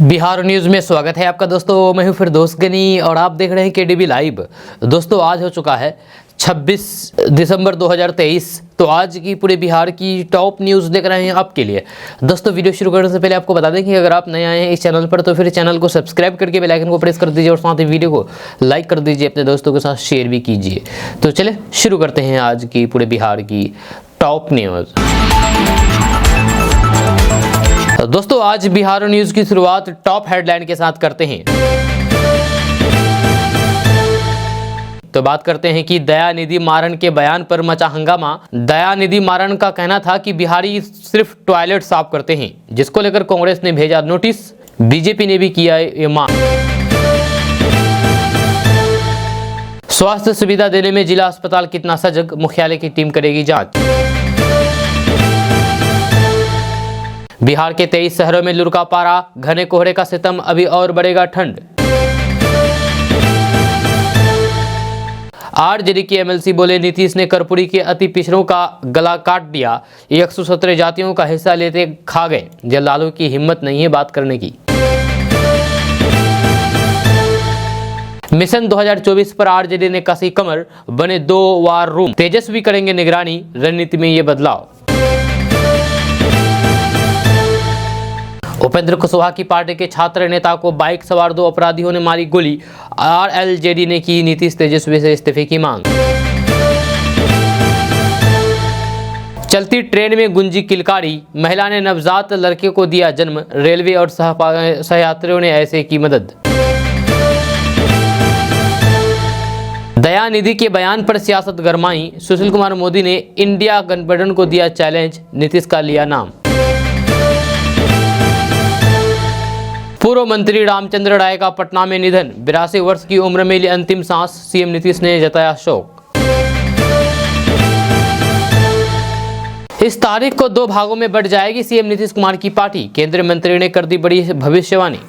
Bihar news में स्वागत है आपका दोस्तों। मैं हूं फिरदौस गनी और आप देख रहे हैं केडीबी लाइव। दोस्तों आज हो चुका है 26 दिसंबर 2023। तो आज की पूरे बिहार की टॉप न्यूज़ देख रहे हैं आपके लिए। दोस्तों वीडियो शुरू करने से पहले आपको बता दें कि अगर आप नए आए हैं इस चैनल पर तो फिर चैनल को सब्सक्राइब करके बेल आइकन को प्रेस कर दीजिए और साथ ही वीडियो को लाइक कर दीजिए, अपने दोस्तों के साथ शेयर भी कीजिए। तो चले शुरू करते हैं आज की पूरे बिहार की टॉप न्यूज़। दोस्तों आज बिहार न्यूज़ की शुरुआत टॉप हेडलाइन के साथ करते हैं। तो बात करते हैं कि दयानिधि मारन के बयान पर मचा हंगामा। दयानिधि मारन का कहना था कि बिहारी सिर्फ टॉयलेट साफ करते हैं, जिसको लेकर कांग्रेस ने भेजा नोटिस। बीजेपी ने भी किया ये मांग। स्वास्थ्य सुविधा देने में जिला अस्पताल कितना सजग, मुख्यालय की टीम करेगी जांच। बिहार के 23 शहरों में लू का पारा, घने कोहरे का सितम, अभी और बढ़ेगा ठंड। आरजेडी के एमएलसी बोले नीतीश ने कर्पूरी के अति पिछड़ों का गला काट दिया, 117 जातियों का हिस्सा लेते खा गए। जलालू की हिम्मत नहीं है बात करने की। मिशन 2024 पर आरजेडी ने कसी कमर, बने 2 वार रूम, तेजस्वी करेंगे निगरानी, रणनीति में ये बदलाव। उपेंद्र कुशवाहा की पार्टी के छात्र नेता को बाइक सवार 2 अपराधियों ने मारी गोली। आरएलजेडी ने की नीतीश तेजस्वी से इस्तीफे की मांग। चलती ट्रेन में गुंजी किलकारी, महिला ने नवजात लड़के को दिया जन्म, रेलवे और सहयात्रियों ने ऐसे की मदद। दयानिधि के बयान पर सियासत गरमाई, सुशील कुमार मोदी ने इंडिया गठबंधन को दिया चैलेंज, नीतीश का लिया नाम। पूर्व मंत्री रामचंद्र राय का पटना में निधन, 82 वर्ष की उम्र में ली अंतिम सांस, सीएम नीतीश ने जताया शोक। इस तारीख को 2 भागों में बढ़ जाएगी सीएम नीतीश कुमार की पार्टी, केंद्रीय मंत्री ने कर दी बड़ी भविष्यवाणी।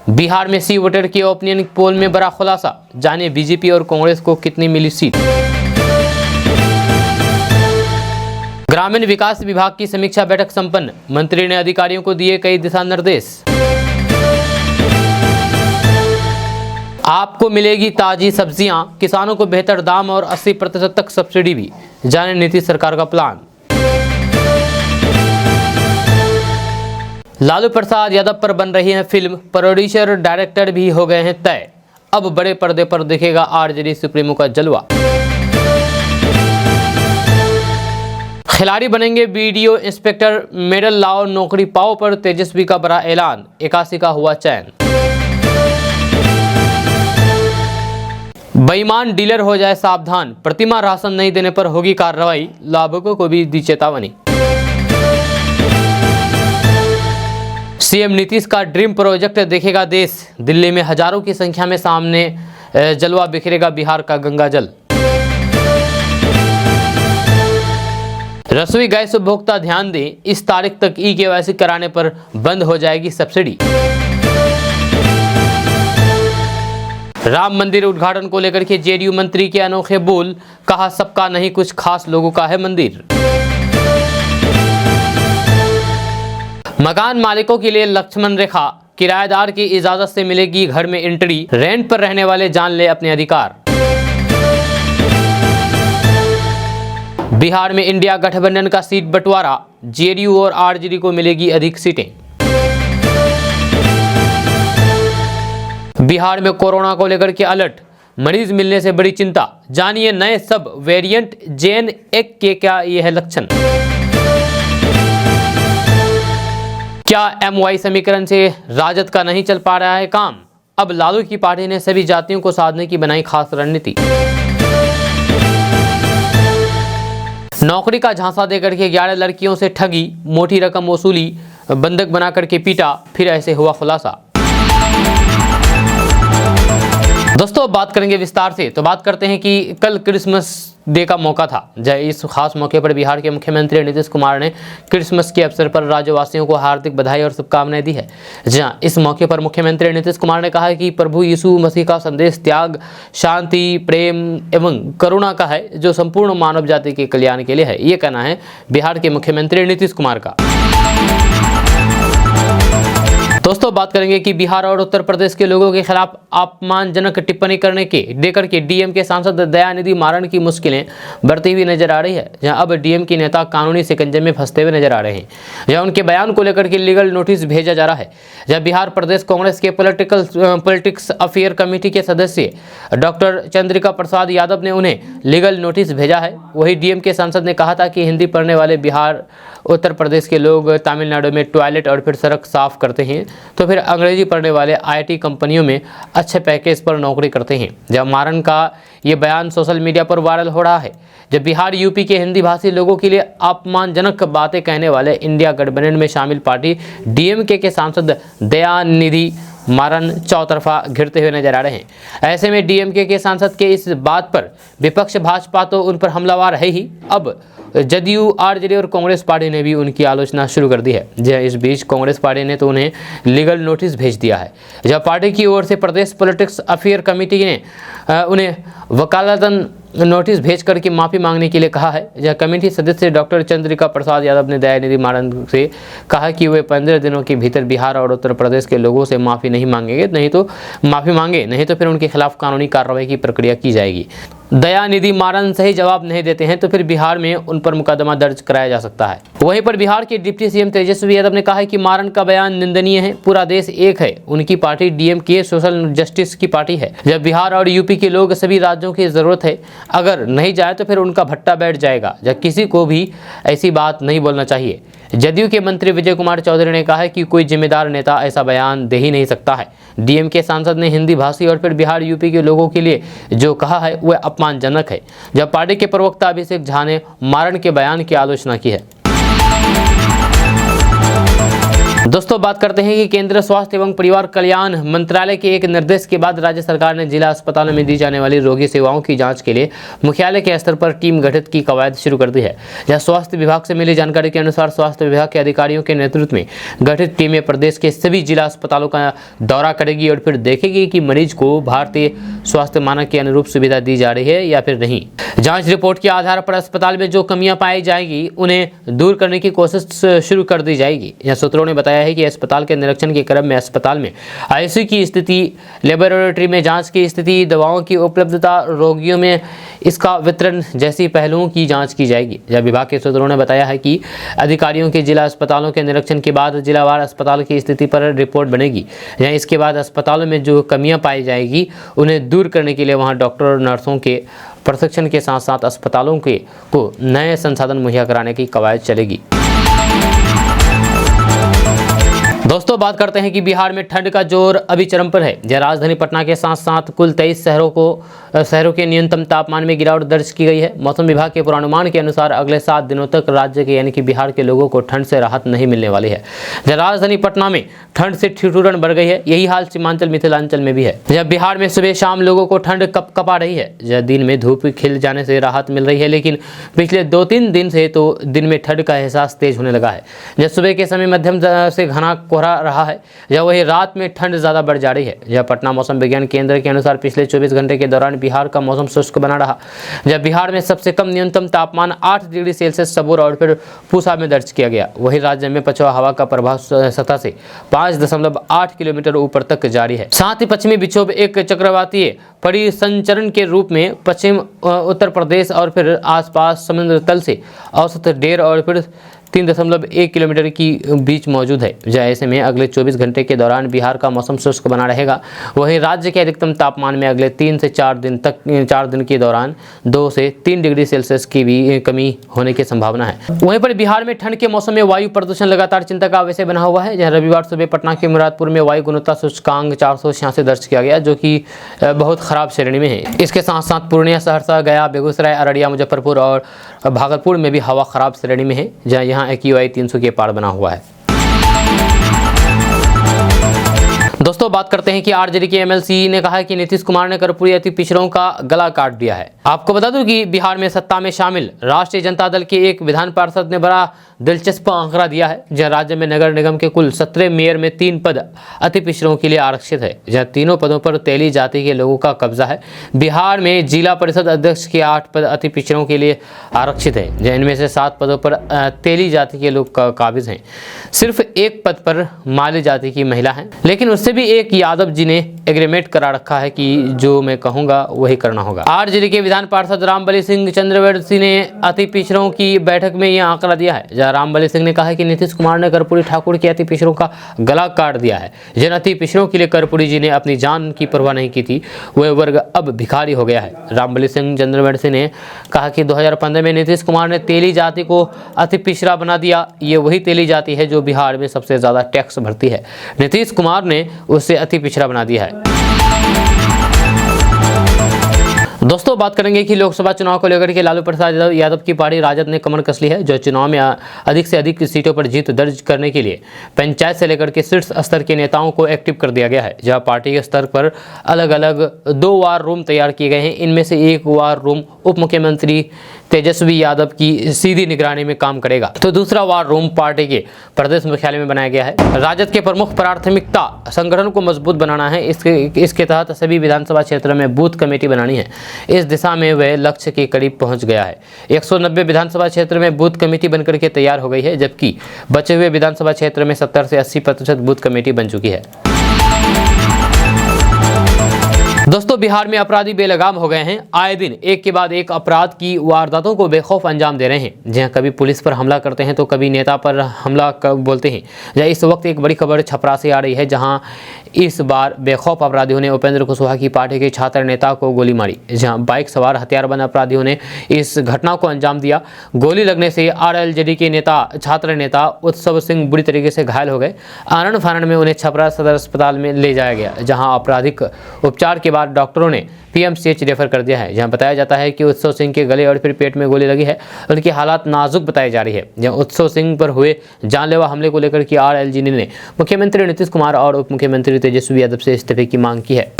बिहार में सी वोटर के ओपिनियन पोल में बड़ा खुलासा, जानिए बीजेपी और कांग्रेस को कितनी मिली सीट। ग्रामीण विकास विभाग की समीक्षा बैठक संपन्न, मंत्री ने अधिकारियों को दिए कई दिशा निर्देश। आपको मिलेगी ताजी सब्जियां, किसानों को बेहतर दाम और 80% तक सब्सिडी भी, जाने नीतीश सरकार का प्लान। लालू प्रसाद यादव पर बन रही है फिल्म, प्रोड्यूसर डायरेक्टर भी हो गए हैं तय, अब बड़े पर्दे पर दिखेगा आरजेडी सुप्रीमो का जलवा। खिलाड़ी बनेंगे वीडियो इंस्पेक्टर, मेडल लाओ नौकरी पाओ पर तेजस्वी का बड़ा ऐलान, 81 का हुआ चयन। बेईमान डीलर हो जाए सावधान, प्रतिमा राशन नहीं देने पर होगी कार्रवाई, लाभुकों को भी दी चेतावनी। सीएम नीतीश का ड्रीम प्रोजेक्ट देखेगा देश, दिल्ली में हजारों की संख्या में सामने जलवा बिखरेगा बिहार का गंगा जल। रसोई गैस उपभोक्ता ध्यान दें, इस तारीख तक ई-केवाईसी कराने पर बंद हो जाएगी सब्सिडी। राम मंदिर उद्घाटन को लेकर के जेडीयू मंत्री के अनोखे बोल, कहा सबका नहीं कुछ खास लोगों का है मंदिर। मकान मालिकों के लिए लक्ष्मण रेखा, किराएदार की इजाजत से मिलेगी घर में एंट्री, रेंट पर रहने वाले जान ले अपने अधिकार। बिहार में इंडिया गठबंधन का सीट बंटवारा, जेडीयू और आरजेडी को मिलेगी अधिक सीटें। बिहार में कोरोना को लेकर के अलर्ट, मरीज मिलने से बड़ी चिंता, जानिए नए सब वेरिएंट JN1 के क्या ये है लक्षण। क्या MY समीकरण से राजद का नहीं चल पा रहा है काम, अब लालू की पार्टी ने सभी जातियों को साधने की बनाई खास रणनीति। नौकरी का झांसा देकर के 11 लड़कियों से ठगी, मोटी रकम वसूली, बंधक बना करके पीटा, फिर ऐसे हुआ खुलासा। दोस्तों बात करेंगे विस्तार से। तो बात करते हैं कि कल क्रिसमस डे का मौका था। इस खास मौके पर बिहार के मुख्यमंत्री नीतीश कुमार ने क्रिसमस के अवसर पर राज्यवासियों को हार्दिक बधाई और शुभकामनाएं दी है। जहां इस मौके पर मुख्यमंत्री नीतीश कुमार ने कहा है कि प्रभु यीशु मसीह का संदेश त्याग, शांति, प्रेम एवं करुणा का है, जो संपूर्ण मानव जाति के कल्याण के लिए है। ये कहना है बिहार के मुख्यमंत्री नीतीश कुमार का। दोस्तों बात करेंगे कि बिहार और उत्तर प्रदेश के लोगों के खिलाफ अपमानजनक टिप्पणी करने के लेकर के डीएमके सांसद दयानिधि मारन की मुश्किलें बढ़ती हुई नजर आ रही है। जहां अब डीएमके नेता कानूनी शिकंजे में फंसते हुए नजर आ रहे हैं। जहां उनके बयान को लेकर के लीगल नोटिस भेजा जा रहा है। जहां बिहार प्रदेश कांग्रेस के पॉलिटिक्स अफेयर कमेटी के सदस्य डॉक्टर चंद्रिका प्रसाद यादव ने उन्हें लीगल नोटिस भेजा है। वही डीएमके सांसद ने कहा था कि हिंदी पढ़ने वाले बिहार उत्तर प्रदेश के लोग तमिलनाडु में टॉयलेट और फिर सड़क साफ करते हैं, तो फिर अंग्रेजी पढ़ने वाले आईटी कंपनियों में अच्छे पैकेज पर नौकरी करते हैं। जब मारन का ये बयान सोशल मीडिया पर वायरल हो रहा है, जब बिहार यूपी के हिंदी भाषी लोगों के लिए अपमानजनक बातें कहने वाले इंडिया गठबंधन में शामिल पार्टी डीएमके के सांसद दयानिधि मारन चौतरफा घिरते हुए नजर आ रहे हैं। ऐसे में डीएमके के सांसद के इस बात पर विपक्ष भाजपा तो उन पर हमलावर है ही, अब जदयू, आरजेडी और कांग्रेस पार्टी ने भी उनकी आलोचना शुरू कर दी है। इस बीच कांग्रेस पार्टी ने तो उन्हें लीगल नोटिस भेज दिया है। जब पार्टी की ओर से प्रदेश पॉलिटिक्स अफेयर कमेटी ने उन्हें वकालतन नोटिस भेज करके माफ़ी मांगने के लिए कहा है। जहाँ कमेटी सदस्य डॉक्टर चंद्रिका प्रसाद यादव ने दयानिधि मारन से कहा कि वे 15 दिनों के भीतर बिहार और उत्तर प्रदेश के लोगों से माफ़ी नहीं मांगे, नहीं तो फिर उनके खिलाफ कानूनी कार्रवाई की प्रक्रिया की जाएगी। दयानिधि मारन सही जवाब नहीं देते हैं तो फिर बिहार में उन पर मुकदमा दर्ज कराया जा सकता है। वहीं पर बिहार के डिप्टी सीएम तेजस्वी यादव ने कहा है कि मारन का बयान निंदनीय है। पूरा देश एक है। उनकी पार्टी डीएमके सोशल जस्टिस की पार्टी है। जब बिहार और यूपी के लोग सभी राज्यों की जरूरत है, अगर नहीं जाए तो फिर उनका भट्टा बैठ जाएगा। जब किसी को भी ऐसी बात नहीं बोलना चाहिए। जदयू के मंत्री विजय कुमार चौधरी ने कहा है कि कोई जिम्मेदार नेता ऐसा बयान दे ही नहीं सकता है। डीएमके सांसद ने हिंदी भाषी और फिर बिहार यूपी के लोगों के लिए जो कहा है वह अपमानजनक है। जब पार्टी के प्रवक्ता अभिषेक झा ने मारन के बयान की आलोचना की है। दोस्तों बात करते हैं कि केंद्रीय स्वास्थ्य एवं परिवार कल्याण मंत्रालय के एक निर्देश के बाद राज्य सरकार ने जिला अस्पतालों में दी जाने वाली रोगी सेवाओं की जांच के लिए मुख्यालय के स्तर पर टीम गठित की कवायद शुरू कर दी है। जहां स्वास्थ्य विभाग से मिली जानकारी के अनुसार स्वास्थ्य विभाग के अधिकारियों के नेतृत्व में गठित टीमें प्रदेश के सभी जिला अस्पतालों का दौरा करेगी और फिर देखेगी कि मरीज को भारतीय स्वास्थ्य मानक के अनुरूप सुविधा दी जा रही है या फिर नहीं। जाँच रिपोर्ट के आधार पर अस्पताल में जो कमियाँ पाई जाएगी उन्हें दूर करने की कोशिश शुरू कर दी जाएगी। यह सूत्रों ने बताया है कि अस्पताल के निरीक्षण के क्रम में अस्पताल में आईसीयू की स्थिति, लेबोरेटरी में जांच की स्थिति, दवाओं की उपलब्धता, रोगियों में इसका वितरण जैसी पहलुओं की जांच की जाएगी। जब विभाग के सूत्रों ने बताया है कि अधिकारियों के जिला अस्पतालों के निरीक्षण के बाद जिलावार अस्पताल की स्थिति पर रिपोर्ट बनेगी। यहाँ इसके बाद अस्पतालों में जो कमियां पाई जाएगी उन्हें दूर करने के लिए वहाँ डॉक्टर और नर्सों के प्रशिक्षण के साथ साथ अस्पतालों को नए संसाधन मुहैया कराने की कवायद चलेगी। दोस्तों बात करते हैं कि बिहार में ठंड का जोर अभी चरम पर है। जहाँ राजधानी पटना के साथ साथ कुल 23 शहरों के न्यूनतम तापमान में गिरावट दर्ज की गई है। मौसम विभाग के पूर्वानुमान के अनुसार अगले 7 दिनों तक राज्य के यानी कि बिहार के लोगों को ठंड से राहत नहीं मिलने वाली है। जहाँ राजधानी पटना में ठंड से ठिठुरन बढ़ गई है, यही हाल सीमांचल मिथिलांचल में भी है। जब बिहार में सुबह शाम लोगों को ठंड कपकपा रही है। जब दिन में धूप खिल जाने से राहत मिल रही है, लेकिन पिछले 2-3 दिन से तो दिन में ठंड का एहसास तेज होने लगा है। जब सुबह के समय मध्यम से घना कोहरा रहा है, जब वही रात में ठंड ज़्यादा बढ़ जा रही है। जब पटना मौसम विज्ञान केंद्र के अनुसार पिछले 24 घंटे के दौरान बिहार का मौसम शुष्क बना रहा। जब बिहार में सबसे कम न्यूनतम तापमान 8 डिग्री सेल्सियस सबूर और फिर पूसा में दर्ज किया गया। वही राज्य में पछुआ हवा का प्रभाव सतह से 5.8 किलोमीटर ऊपर तक जारी है। साथ ही पश्चिमी विक्षोभ एक चक्रवातीय परिसंचरण के रूप में पश्चिम उत्तर प्रदेश और फिर आसपास समुद्र तल से औसत 1.5 और फिर 3.1 किलोमीटर की बीच मौजूद है। ऐसे में अगले 24 घंटे के दौरान बिहार का मौसम शुष्क बना रहेगा। वहीं राज्य के अधिकतम तापमान में अगले 3 से 4 दिन के दौरान 2 से 3 डिग्री सेल्सियस की भी कमी होने की संभावना है। वहीं पर बिहार में ठंड के मौसम में वायु प्रदूषण लगातार चिंता का विषय बना हुआ है। जहाँ रविवार सुबह पटना के मुरादपुर में वायु गुणवत्ता सूचकांक 486 दर्ज किया गया, जो कि बहुत खराब श्रेणी में है। इसके साथ साथ पूर्णिया, सहरसा, गया, बेगूसराय, अररिया, मुजफ्फरपुर और भागलपुर में भी हवा खराब श्रेणी में है, जहाँ यहाँ AQI 300 के पार बना हुआ है। दोस्तों बात करते हैं कि आरजेडी के एमएलसी ने कहा है कि नीतीश कुमार ने कर्पूरी अति पिछड़ों का गला काट दिया है। आपको बता दूं कि बिहार में सत्ता में शामिल राष्ट्रीय जनता दल के एक विधान पार्षद ने बड़ा दिलचस्प आंकड़ा दिया है, जहां राज्य में नगर निगम के कुल 17 मेयर में 3 पद अति पिछड़ों के लिए आरक्षित है, जहां तीनों पदों पर तेली जाति के लोगों का कब्जा है। बिहार में जिला परिषद अध्यक्ष के 8 पद अति पिछड़ों के लिए आरक्षित है, जहां इनमें से 7 पदों पर तेली जाति के लोग काबिज हैं। सिर्फ 1 पद पर माली जाति की महिला है, लेकिन उससे भी एक यादव जी ने एग्रीमेंट करा रखा है कि जो मैं कहूंगा वही करना होगा। आरजेडी के विधान पार्षद रामबली सिंह चंद्रवंशी ने अति पिछड़ों की बैठक में यह आंकड़ा दिया है, जहां रामबली सिंह ने कहा है कि नीतीश कुमार ने कर्पूरी ठाकुर के अति पिछड़ों का गला काट दिया है। जिन अति पिछड़ों के लिए कर्पूरी जी ने अपनी जान की परवाह नहीं की थी, वह वर्ग अब भिखारी हो गया है। रामबली सिंह चंद्रवंशी ने कहा कि 2015 में नीतीश कुमार ने तेली जाति को अति पिछड़ा बना दिया। ये वही तेली जाति है जो बिहार में सबसे ज्यादा टैक्स भरती है। नीतीश कुमार ने उसे अति पिछड़ा बना दिया है। दोस्तों बात करेंगे कि लोकसभा चुनाव को लेकर के लालू प्रसाद यादव की पार्टी राजद ने कमर कस ली है, जो चुनाव में अधिक से अधिक सीटों पर जीत दर्ज करने के लिए पंचायत से लेकर के शीर्ष स्तर के नेताओं को एक्टिव कर दिया गया है। जहां पार्टी के स्तर पर अलग अलग 2 वार रूम तैयार किए गए हैं। इनमें से एक वार रूम उप मुख्यमंत्री तेजस्वी यादव की सीधी निगरानी में काम करेगा, तो दूसरा वार रूम पार्टी के प्रदेश मुख्यालय में बनाया गया है। राजद के प्रमुख प्राथमिकता संगठन को मजबूत बनाना है। इसके तहत सभी विधानसभा क्षेत्रों में बूथ कमेटी बनानी है। इस दिशा में वह लक्ष्य के करीब पहुंच गया है। 190 विधानसभा क्षेत्र में बूथ कमेटी बनकर के तैयार हो गई है, जबकि बचे हुए विधानसभा क्षेत्र में 70 से 80% बूथ कमेटी बन चुकी है। दोस्तों बिहार में अपराधी बेलगाम हो गए हैं। आए दिन एक के बाद एक अपराध की वारदातों को बेखौफ अंजाम दे रहे हैं। जहां कभी पुलिस पर हमला करते हैं तो कभी नेता पर हमला बोलते हैं। जहां इस वक्त एक बड़ी खबर छपरा से आ रही है, जहां इस बार बेखौफ अपराधियों ने उपेंद्र कुशवाहा की पार्टी के छात्र नेता को गोली मारी। जहां बाइक सवार हथियारबंद अपराधियों ने इस घटना को अंजाम दिया। गोली लगने से आरएलजेडी के छात्र नेता उत्सव सिंह बुरी तरीके से घायल हो गए। आनंद फानन में उन्हें छपरा सदर अस्पताल में ले जाया गया, जहां आपराधिक उपचार के बाद डॉक्टरों ने पीएमसीएच रेफर कर दिया है। जहां बताया जाता है कि उत्सव सिंह के गले और फिर पेट में गोली लगी है। उनकी हालत नाजुक बताई जा रही है। जहां उत्सव सिंह पर हुए जानलेवा हमले को लेकर के आरएलजेडी ने मुख्यमंत्री नीतीश कुमार और उप मुख्यमंत्री तेजस्वी यादव से इस्तीफे की मांग की है।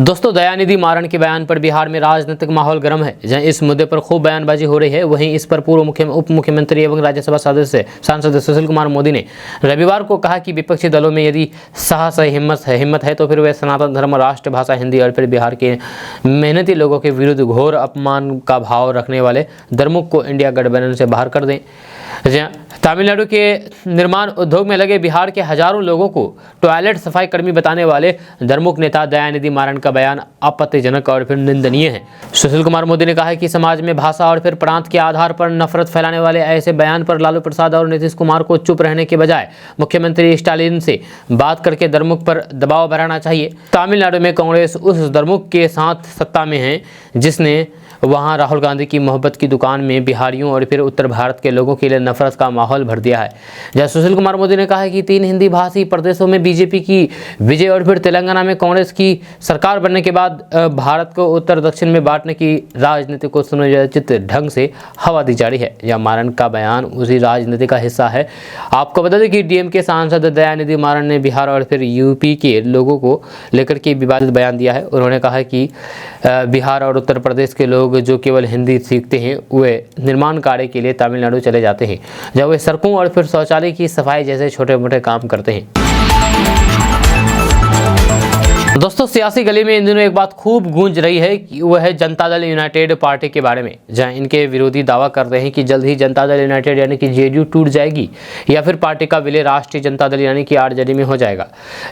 दोस्तों दयानिधि मारन के बयान पर बिहार में राजनीतिक माहौल गर्म है। जहां इस मुद्दे पर खूब बयानबाजी हो रही है, वहीं इस पर पूर्व उप मुख्यमंत्री एवं राज्यसभा सांसद सुशील कुमार मोदी ने रविवार को कहा कि विपक्षी दलों में यदि साहस हिम्मत है तो फिर वे सनातन धर्म, राष्ट्रभाषा हिंदी और फिर बिहार के मेहनती लोगों के विरुद्ध घोर अपमान का भाव रखने वाले दरमुख को इंडिया गठबंधन से बाहर कर दें। तमिलनाडु के निर्माण उद्योग में लगे बिहार के हजारों लोगों को टॉयलेट सफाई कर्मी बताने वाले दरमुख नेता दयानिधि मारन का बयान आपत्तिजनक और फिर निंदनीय है। सुशील कुमार मोदी ने कहा है कि समाज में भाषा और फिर प्रांत के आधार पर नफरत फैलाने वाले ऐसे बयान पर लालू प्रसाद और नीतीश कुमार को चुप रहने के बजाय मुख्यमंत्री स्टालिन से बात करके दरमुख पर दबाव बढ़ाना चाहिए। तमिलनाडु में कांग्रेस उस दरमुख के साथ सत्ता में है जिसने वहां राहुल गांधी की मोहब्बत की दुकान में बिहारियों और फिर उत्तर भारत के लोगों के लिए नफरत का माहौल भर दिया है। जहां सुशील कुमार मोदी ने कहा है कि 3 हिंदी भाषी प्रदेशों में बीजेपी की विजय और फिर तेलंगाना में कांग्रेस की सरकार बनने के बाद भारत को उत्तर दक्षिण में बांटने की राजनीति को सुनियोजित ढंग से हवा दी जा रही है। यह मारन का बयान उसी राजनीति का हिस्सा है। आपको बता दें कि डीएमके सांसद दयानिधि मारन ने बिहार और फिर यूपी के लोगों को लेकर के विवादित बयान दिया है। उन्होंने कहा है कि बिहार और उत्तर प्रदेश के लोग जो केवल हिंदी सीखते हैं वे निर्माण कार्य के लिए तमिलनाडु चले जाते हैं, जब वे सड़कों और फिर शौचालय की सफाई जैसे छोटे मोटे काम करते हैं। दोस्तों सियासी गली में इन दिनों एक बात खूब गूंज रही है कि वह है जनता दल यूनाइटेड पार्टी के बारे में, जहां इनके विरोधी दावा करते हैं कि जल्द ही जनता दल यूनाइटेड यानी कि जेडीयू टूट जाएगी या फिर पार्टी का विलय राष्ट्रीय जनता दल यानी कि आरजेडी में हो जाएगा।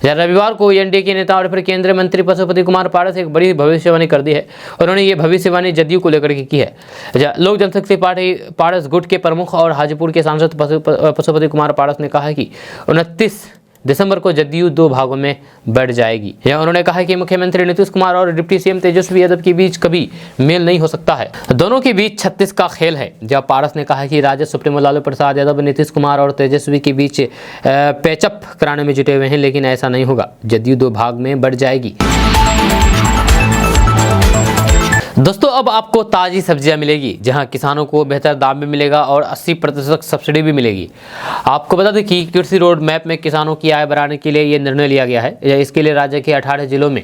जहां रविवार को एनडीए के नेता और फिर केंद्रीय मंत्री पशुपति कुमार पारस एक बड़ी भविष्यवाणी कर दी है। उन्होंने ये भविष्यवाणी जदयू को लेकर के की है। लोक जनशक्ति पार्टी पारस गुट के प्रमुख और हाजीपुर के सांसद पशुपति कुमार पारस ने कहा है कि 29 दिसंबर को जदयू 2 भागों में बढ़ जाएगी। यह उन्होंने कहा कि मुख्यमंत्री नीतीश कुमार और डिप्टी सीएम तेजस्वी यादव के बीच कभी मेल नहीं हो सकता है, दोनों के बीच 36 का खेल है। जब पारस ने कहा कि राजद सुप्रीमो लालू प्रसाद यादव नीतीश कुमार और तेजस्वी के बीच पैचअप कराने में जुटे हुए हैं, लेकिन ऐसा नहीं होगा, जदयू 2 भाग में बढ़ जाएगी। दोस्तों अब आपको ताज़ी सब्जियां मिलेगी, जहां किसानों को बेहतर दाम भी मिलेगा और 80% सब्सिडी भी मिलेगी। आपको बता दें कि कृषि रोड मैप में किसानों की आय बढ़ाने के लिए ये निर्णय लिया गया है। इसके लिए राज्य के 18 जिलों में,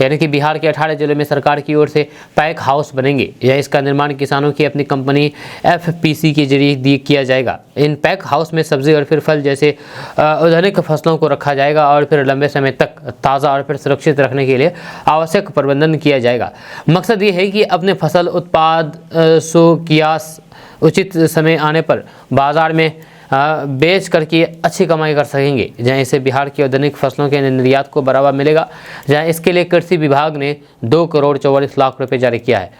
यानी कि बिहार के 18 जिलों में सरकार की ओर से पैक हाउस बनेंगे। इसका निर्माण किसानों की अपनी कंपनी FPC के जरिए किया जाएगा। इन पैक हाउस में सब्जी और फिर फल जैसे औद्योगिक फसलों को रखा जाएगा और फिर लंबे समय तक ताज़ा और फिर सुरक्षित रखने के लिए आवश्यक प्रबंधन किया जाएगा। मकसद ये है कि अपने फसल उत्पाद कियास उचित समय आने पर बाजार में बेच करके अच्छी कमाई कर सकेंगे, जहां इससे बिहार की औद्योगिक फसलों के निर्यात को बढ़ावा मिलेगा। जहां इसके लिए कृषि विभाग ने 2 करोड़ 44 लाख रुपए जारी किया है।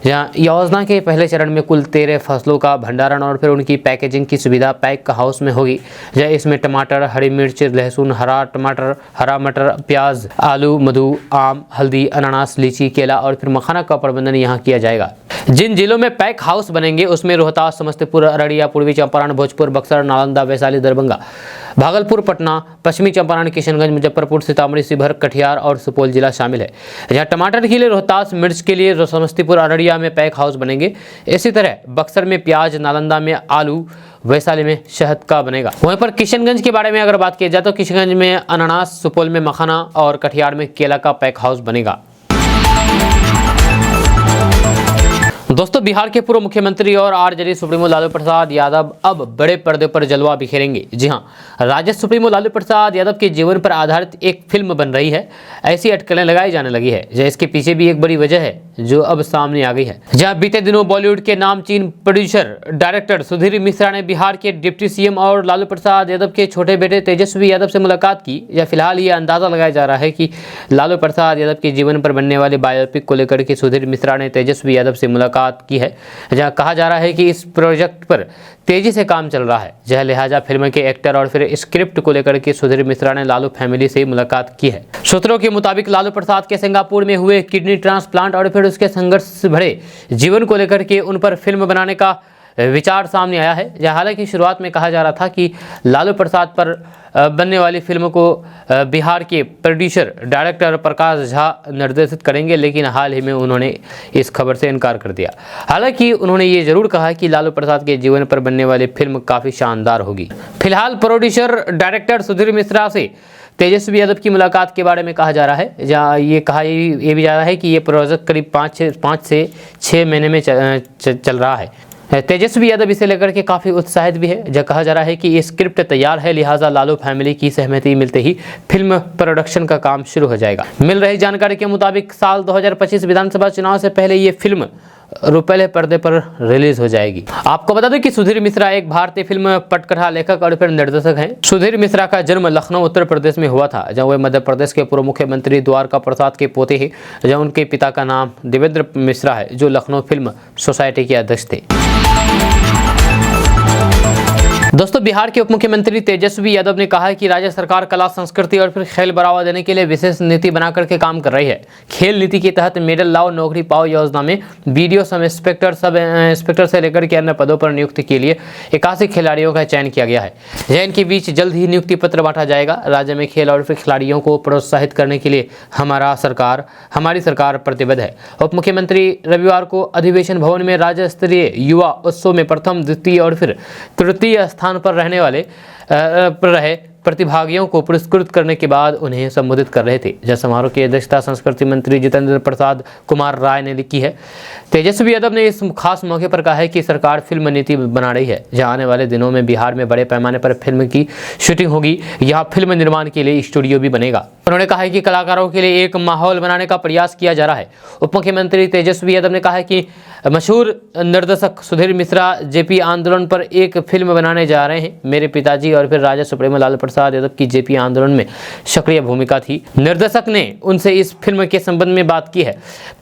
जहां योजना के पहले चरण में कुल 13 फसलों का भंडारण और फिर उनकी पैकेजिंग की सुविधा पैक हाउस में होगी। जहां इसमें टमाटर, हरी मिर्च, लहसुन, हरा मटर, प्याज, आलू, मधु, आम, हल्दी, अनानास, लीची, केला और फिर मखाना का प्रबंधन यहाँ किया जाएगा। जिन जिलों में पैक हाउस बनेंगे उसमें रोहतास, समस्तीपुर, अररिया, पूर्वी चंपारण, भोजपुर, बक्सर, नालंदा, वैशाली, दरभंगा, भागलपुर, पटना, पश्चिमी चंपारण, किशनगंज, मुजफ्फरपुर, सीतामढ़ी, शिवहर, कटिहार और सुपौल जिला शामिल है। जहां टमाटर के लिए रोहतास, मिर्च के लिए समस्तीपुर, अररिया में पैक हाउस बनेंगे। इसी तरह बक्सर में प्याज, नालंदा में आलू, वैशाली में शहद का बनेगा। वहीं पर किशनगंज के बारे में अगर बात की जाए तो किशनगंज में अनानास, सुपौल में मखाना और कटिहार में केला का पैक हाउस बनेगा। दोस्तों बिहार के पूर्व मुख्यमंत्री और आरजेडी सुप्रीमो लालू प्रसाद यादव अब बड़े पर्दे पर जलवा बिखेरेंगे। जी हां, राजद सुप्रीमो लालू प्रसाद यादव के जीवन पर आधारित एक फिल्म बन रही है। ऐसी अटकलें लगाई जाने लगी है। इसके पीछे भी एक बड़ी वजह है जो अब सामने आ गई है। जहां बीते दिनों बॉलीवुड के नामचीन प्रोड्यूसर डायरेक्टर सुधीर मिश्रा ने बिहार के डिप्टी CM और लालू प्रसाद यादव के छोटे बेटे तेजस्वी यादव से मुलाकात की। या फिलहाल ये अंदाजा लगाया जा रहा है कि लालू प्रसाद यादव के जीवन पर बनने वाले बायोपिक को लेकर के सुधीर मिश्रा ने तेजस्वी यादव से मुलाकात की है। जहां कहा जा रहा है कि इस प्रोजेक्ट पर तेजी से काम चल रहा है। जहां लिहाजा फिल्म के एक्टर और फिर स्क्रिप्ट को लेकर के सुधीर मिश्रा ने लालू फैमिली से मुलाकात की है। सूत्रों के मुताबिक लालू प्रसाद के सिंगापुर में हुए किडनी ट्रांसप्लांट और फिर उसके संघर्ष भरे जीवन को लेकर के उन पर फिल्म बनाने का विचार सामने आया है। हालांकि शुरुआत में कहा जा रहा था कि लालू प्रसाद पर बनने वाली फिल्म को बिहार के प्रोड्यूसर डायरेक्टर प्रकाश झा निर्देशित करेंगे, लेकिन हाल ही में उन्होंने इस खबर से इनकार कर दिया। हालांकि उन्होंने ये जरूर कहा कि लालू प्रसाद के जीवन पर बनने वाली फिल्म काफ़ी शानदार होगी। फिलहाल प्रोड्यूसर डायरेक्टर सुधीर मिश्रा से तेजस्वी यादव की मुलाकात के बारे में कहा जा रहा है। जहाँ ये भी जा रहा है कि ये प्रोजेक्ट करीब 5 से 6 महीने में चल रहा है। तेजस्वी यादव इसे लेकर के काफ़ी उत्साहित भी है। जब कहा जा रहा है कि ये स्क्रिप्ट तैयार है, लिहाजा लालू फैमिली की सहमति मिलते ही फिल्म प्रोडक्शन का काम शुरू हो जाएगा। मिल रही जानकारी के मुताबिक साल 2025 विधानसभा चुनाव से पहले ये फिल्म रुपये पर्दे पर रिलीज हो जाएगी। आपको बता दें कि सुधीर मिश्रा एक भारतीय फिल्म पटकथा लेखक और फिर निर्देशक हैं। सुधीर मिश्रा का जन्म लखनऊ उत्तर प्रदेश में हुआ था, जहां वे मध्य प्रदेश के पूर्व मुख्यमंत्री द्वारका प्रसाद के पोते हैं। जहां उनके पिता का नाम देवेंद्र मिश्रा है, जो लखनऊ फिल्म सोसाइटी के अध्यक्ष थे। दोस्तों बिहार के उप मुख्यमंत्री तेजस्वी यादव ने कहा है कि राज्य सरकार कला, संस्कृति और फिर खेल बढ़ावा देने के लिए विशेष नीति बना करके काम कर रही है। खेल नीति के तहत मेडल लाओ नौकरी पाओ योजना में BDO सब इंस्पेक्टर से लेकर के अन्य पदों पर नियुक्ति के लिए 81 खिलाड़ियों का चयन किया गया है। इनके बीच जल्द ही नियुक्ति पत्र बांटा जाएगा। राज्य में खेल और फिर खिलाड़ियों को प्रोत्साहित करने के लिए हमारी सरकार प्रतिबद्ध है। उप मुख्यमंत्री रविवार को अधिवेशन भवन में राज्य स्तरीय युवा उत्सव में प्रथम, द्वितीय और फिर तृतीय स्थान पर रहे प्रतिभागियों को पुरस्कृत करने के बाद उन्हें संबोधित कर रहे थे। जब समारोह की अध्यक्षता संस्कृति मंत्री जितेंद्र प्रसाद कुमार राय ने की है। तेजस्वी यादव ने इस खास मौके पर कहा है कि सरकार फिल्म नीति बना रही है, जहां आने वाले दिनों में बिहार में बड़े पैमाने पर फिल्म की शूटिंग होगी। यहां फिल्म निर्माण के लिए स्टूडियो भी बनेगा। उन्होंने कहा है कि कलाकारों के लिए एक माहौल बनाने का प्रयास किया जा रहा है। उप मुख्यमंत्री तेजस्वी यादव ने कहा है कि मशहूर निर्देशक सुधीर मिश्रा JP आंदोलन पर एक फिल्म बनाने जा रहे हैं। मेरे पिताजी और फिर राजद सुप्रीमो लालू प्रसाद यादव की JP आंदोलन में सक्रिय भूमिका थी। निर्देशक ने उनसे इस फिल्म के संबंध में बात की है।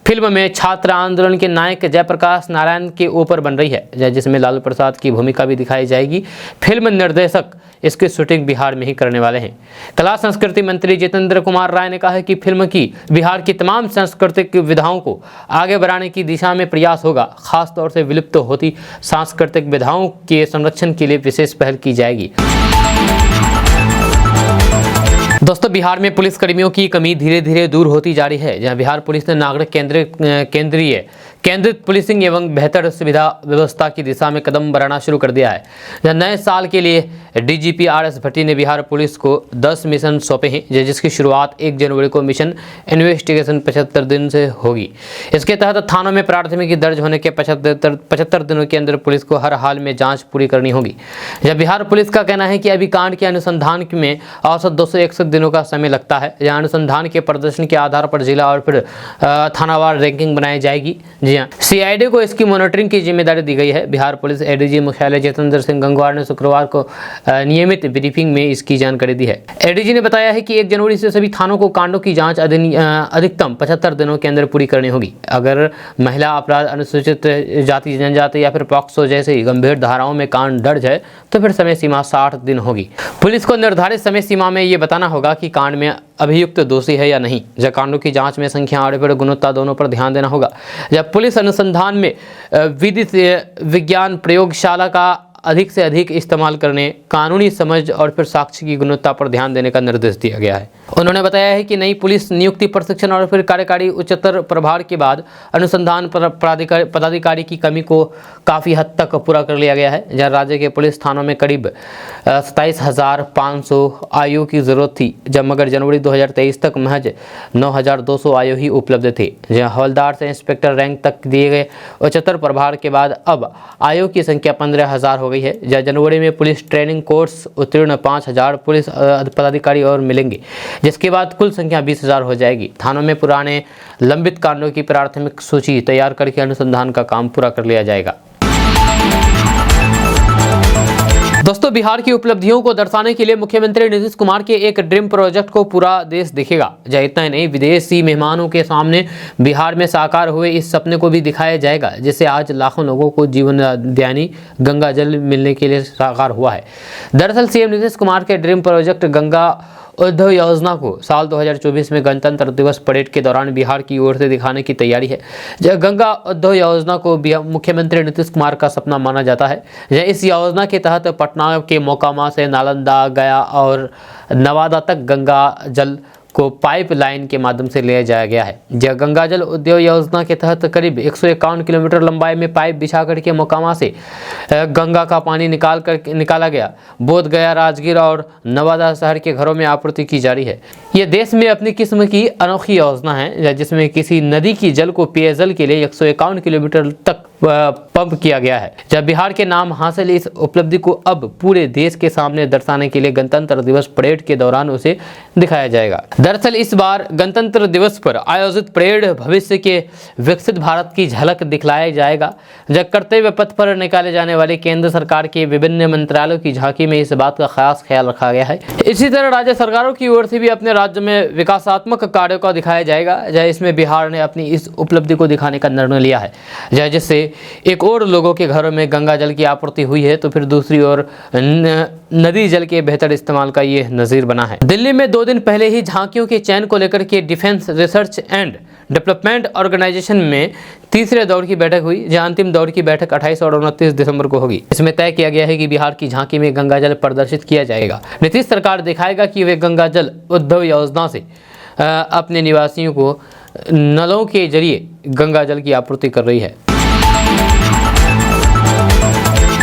फिल्म में छात्र आंदोलन के नायक जयप्रकाश नारायण के ऊपर बन रही है, जिसमें लालू प्रसाद की भूमिका भी दिखाई जाएगी। फिल्म निर्देशक इसकी शूटिंग बिहार में ही करने वाले हैं। कला संस्कृति मंत्री जितेंद्र कुमार राय ने कहा है कि फिल्म की बिहार की तमाम सांस्कृतिक विधाओं को आगे बढ़ाने की दिशा में प्रयास होगा। खासतौर से विलुप्त होती सांस्कृतिक विधाओं के संरक्षण के लिए विशेष पहल की जाएगी। दोस्तों बिहार में पुलिस कर्मियों की कमी धीरे धीरे दूर होती जा रही है। जहां बिहार पुलिस ने नागरिक केंद्रीय केंद्रित पुलिसिंग एवं बेहतर सुविधा व्यवस्था की दिशा में कदम बढ़ाना शुरू कर दिया है। नए साल के लिए डीजीपी आर.एस. भट्टी ने बिहार पुलिस को 10 मिशन सौंपे हैं, जिसकी शुरुआत 1 जनवरी को मिशन इन्वेस्टिगेशन 75 दिन से होगी। इसके तहत थानों में प्राथमिकी दर्ज होने के 75 दिनों के अंदर पुलिस को हर हाल में जांच पूरी करनी होगी। जब बिहार पुलिस का कहना है कि अभी कांड के अनुसंधान में औसत 261 दिनों का समय लगता है। जहां अनुसंधान के प्रदर्शन के आधार पर जिला और फिर थानावार रैंकिंग बनाई जाएगी। जी हाँ, सीआईडी को इसकी मॉनिटरिंग की जिम्मेदारी दी गई है। बिहार पुलिस एडीजी मुख्यालय जितेंद्र सिंह गंगवार ने शुक्रवार को नियमित ब्रीफिंग में इसकी जानकारी दी है। एडीजी ने बताया है कि 1 जनवरी से सभी थानों को कांडों की जांच अधिकतम 75 दिनों के अंदर पूरी करनी होगी। अगर महिला अपराध, अनुसूचित जाति जनजाति या फिर पॉक्सो जैसे गंभीर धाराओं में कांड दर्ज है तो फिर समय सीमा 60 दिन होगी। पुलिस को निर्धारित समय सीमा में ये बताना होगा कि कांड में अभियुक्त दोषी है या नहीं। जब कांडों की जांच में संख्या और फिर गुणवत्ता दोनों पर ध्यान देना होगा। जब पुलिस अनुसंधान में विधि विज्ञान प्रयोगशाला का अधिक से अधिक इस्तेमाल करने, कानूनी समझ और फिर साक्ष्य की गुणवत्ता पर ध्यान देने का निर्देश दिया गया है। उन्होंने बताया है कि नई पुलिस नियुक्ति, प्रशिक्षण और फिर कार्यकारी उच्चतर प्रभार के बाद अनुसंधान पदाधिकारी की कमी को काफ़ी हद तक पूरा कर लिया गया है। जहाँ राज्य के पुलिस थानों में करीब 27,500 आयु की जरूरत थी, जब मगर जनवरी 2023 तक महज 9,200 आयु ही उपलब्ध थे। जहाँ हवलदार से इंस्पेक्टर रैंक तक दिए गए उच्चतर प्रभार के बाद अब आयु की संख्या 15,000 हो गई है। जहाँ जनवरी में पुलिस ट्रेनिंग कोर्स उत्तीर्ण 5,000 पुलिस पदाधिकारी और मिलेंगे, जिसके बाद कुल संख्या 20,000 हो जाएगी। थानों में पुराने लंबित कांडों की प्राथमिक सूची तैयार करके अनुसंधान का काम पूरा कर लिया जाएगा। दोस्तों, बिहार की उपलब्धियों को दर्शाने के लिए मुख्यमंत्री नीतीश कुमार के एक ड्रीम प्रोजेक्ट को पूरा देश देखेगा। जहाँ इतना ही नहीं, विदेशी मेहमानों के सामने बिहार में साकार हुए इस सपने को भी दिखाया जाएगा, जिससे आज लाखों लोगों को जीवनदायिनी गंगा जल मिलने के लिए साकार हुआ है। दरअसल सीएम नीतीश कुमार के ड्रीम प्रोजेक्ट गंगा उद्धव योजना को साल 2024 में गणतंत्र दिवस परेड के दौरान बिहार की ओर से दिखाने की तैयारी है। जब गंगा उद्धव योजना को मुख्यमंत्री नीतीश कुमार का सपना माना जाता है। इस योजना के तहत पटना के मोकामा से नालंदा, गया और नवादा तक गंगा जल को पाइपलाइन के माध्यम से ले जाया गया है। जब गंगा जल उद्योग योजना के तहत करीब 151 किलोमीटर लंबाई में पाइप बिछा करके मोकामा से गंगा का पानी निकाला गया, बोध गया, राजगीर और नवादा शहर के घरों में आपूर्ति की जा रही है। ये देश में अपनी किस्म की अनोखी योजना है, जिसमें किसी नदी की जल को पेयजल के लिए 151 किलोमीटर तक पंप किया गया है। जब बिहार के नाम हासिल इस उपलब्धि को अब पूरे देश के सामने दर्शाने के लिए गणतंत्र दिवस परेड के दौरान उसे दिखाया जाएगा। दरअसल इस बार गणतंत्र दिवस पर आयोजित परेड भविष्य के विकसित भारत की झलक दिखलाया जाएगा। जब कर्तव्य पथ पर निकाले जाने वाले केंद्र सरकार के विभिन्न मंत्रालयों की झांकी में इस बात का खास ख्याल रखा गया है। इसी तरह राज्य सरकारों की ओर से भी अपने राज्य में विकासात्मक कार्यों का दिखाया जाएगा। इसमें बिहार ने अपनी इस उपलब्धि को दिखाने का निर्णय लिया है, जिससे एक और लोगों के घरों में गंगा जल की आपूर्ति हुई है, तो फिर दूसरी ओर नदी जल के बेहतर इस्तेमाल का ये नजीर बना है। दिल्ली में 2 दिन पहले ही झांकियों के चयन को लेकर के defence research and development organisation में तीसरे दौर की बैठक हुई, जहां अंतिम दौर की बैठक 28 और 29 दिसंबर को होगी। इसमें तय किया गया है कि बिहार की झांकी में गंगा जल प्रदर्शित किया जाएगा। नीतीश सरकार दिखाएगा कि वे गंगा जल उद्धव योजना से अपने निवासियों को नलों के जरिए गंगा जल की आपूर्ति कर रही है।